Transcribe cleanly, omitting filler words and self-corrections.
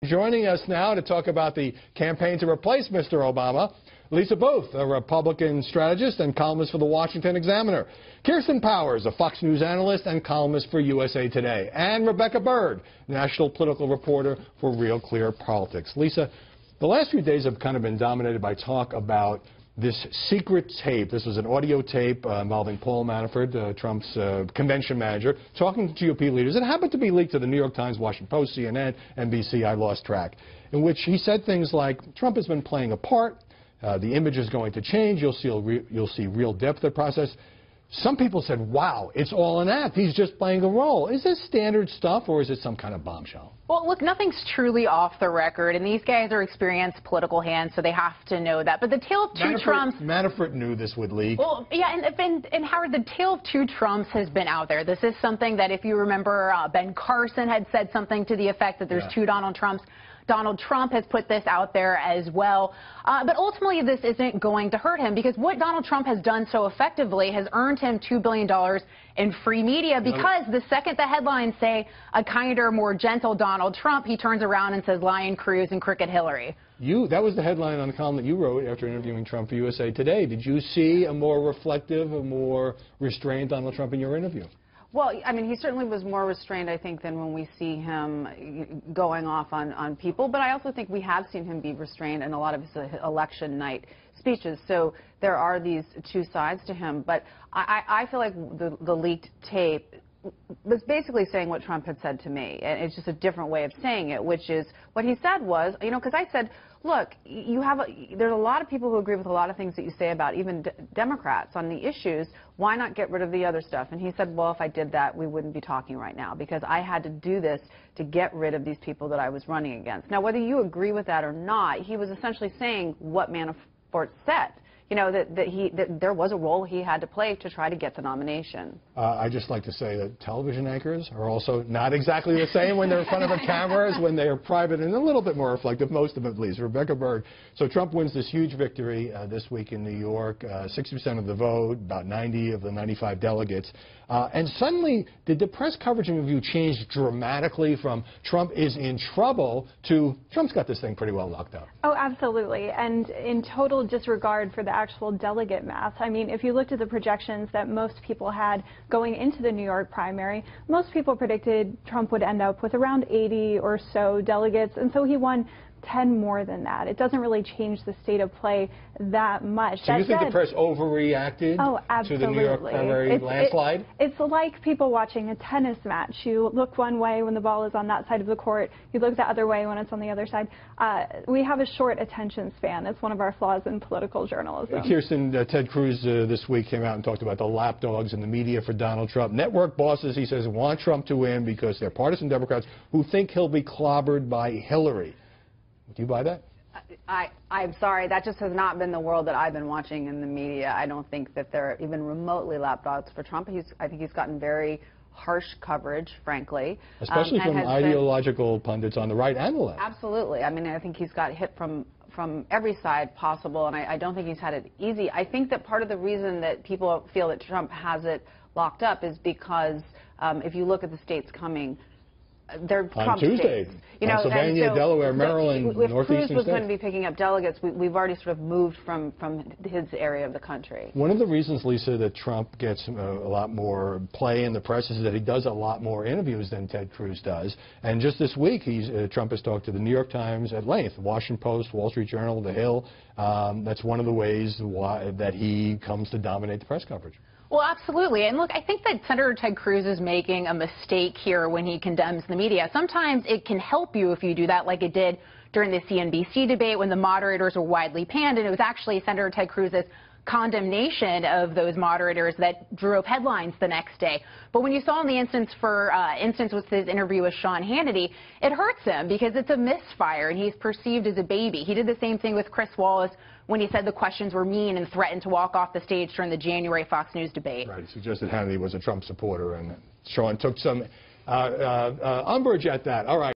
Joining us now to talk about the campaign to replace Mr. Obama, Lisa Booth, a Republican strategist and columnist for the Washington Examiner, Kirsten Powers, a Fox News analyst and columnist for USA Today, and Rebecca Bird, national political reporter for Real Clear Politics. Lisa, the last few days have kind of been dominated by talk about this secret tape. This was an audio tape involving Paul Manafort, Trump's convention manager, talking to GOP leaders. It happened to be leaked to the New York Times, Washington Post, CNN, NBC, I lost track, in which he said things like, Trump has been playing a part, the image is going to change, you'll see real depth of the process. Some people said, wow, it's all an act. He's just playing a role. Is this standard stuff, or is it some kind of bombshell? Well, look, nothing's truly off the record, and these guys are experienced political hands, so they have to know that. But the tale of two Trumps... Manafort knew this would leak. Well, yeah, and Howard, the tale of two Trumps has been out there. This is something that, if you remember, Ben Carson had said something to the effect that there's two Donald Trumps. Donald Trump has put this out there as well. But ultimately, this isn't going to hurt him, because what Donald Trump has done so effectively has earned him $2 billion in free media, because the second the headlines say a kinder, more gentle Donald Trump, he turns around and says Lion Cruz and Crooked Hillary. That was the headline on the column that you wrote after interviewing Trump for USA Today. Did you see a more reflective, a more restrained Donald Trump in your interview? Well, I mean, he certainly was more restrained, I think, than when we see him going off on people. But I also think we have seen him be restrained in a lot of his election night speeches. So there are these two sides to him. But I feel like the leaked tape was basically saying what Trump had said to me. And it's just a different way of saying it, which is what he said was, you know, because I said, look, there's a lot of people who agree with a lot of things that you say about even Democrats on the issues. Why not get rid of the other stuff? And he said, well, if I did that, we wouldn't be talking right now, because I had to do this to get rid of these people that I was running against. Now, whether you agree with that or not, he was essentially saying what Manafort said. You know, that there was a role he had to play to try to get the nomination. I just like to say that television anchors are also not exactly the same when they're in front of a camera as when they are private, and a little bit more reflective, most of them at least. Rebecca Bird. So Trump wins this huge victory this week in New York, 60% of the vote, about 90 of the 95 delegates. And suddenly, did the press coverage and review change dramatically from Trump is in trouble to Trump's got this thing pretty well locked up? Oh, absolutely. And in total disregard for the actual delegate math. I mean, if you looked at the projections that most people had going into the New York primary, most people predicted Trump would end up with around 80 or so delegates, and so he won 10 more than that. It doesn't really change the state of play that much. So you think the press overreacted to the New York primary landslide? It's like people watching a tennis match. You look one way when the ball is on that side of the court. You look the other way when it's on the other side. We have a short attention span. It's one of our flaws in political journalism. Kirsten, Ted Cruz this week came out and talked about the lapdogs in the media for Donald Trump. Network bosses, he says, want Trump to win because they're partisan Democrats who think he'll be clobbered by Hillary. Do you buy that? I'm sorry, that just has not been the world that I've been watching in the media. I don't think that they're even remotely lapdogs for Trump. I think he's gotten very harsh coverage, frankly. Especially from ideological pundits on the right and the left. Absolutely. I mean, I think he's got hit from every side possible, and I don't think he's had it easy. I think that part of the reason that people feel that Trump has it locked up is because if you look at the states coming, they're Trump Tuesday, states. Pennsylvania, Delaware, Maryland, if northeastern Cruz was going to be picking up delegates, we've already sort of moved from his area of the country. One of the reasons, Lisa, that Trump gets a lot more play in the press is that he does a lot more interviews than Ted Cruz does. And just this week, Trump has talked to the New York Times at length, the Washington Post, Wall Street Journal, The Hill. That's one of the ways that he comes to dominate the press coverage. Well, absolutely. And look, I think that Senator Ted Cruz is making a mistake here when he condemns the media. Sometimes it can help you if you do that, like it did during the CNBC debate when the moderators were widely panned, and it was actually Senator Ted Cruz's condemnation of those moderators that drew up headlines the next day. But when you saw in the instance with his interview with Sean Hannity, it hurts him because it's a misfire and he's perceived as a baby. He did the same thing with Chris Wallace when he said the questions were mean and threatened to walk off the stage during the January Fox News debate. Right. He suggested Hannity was a Trump supporter, and Sean took some umbrage at that. All right.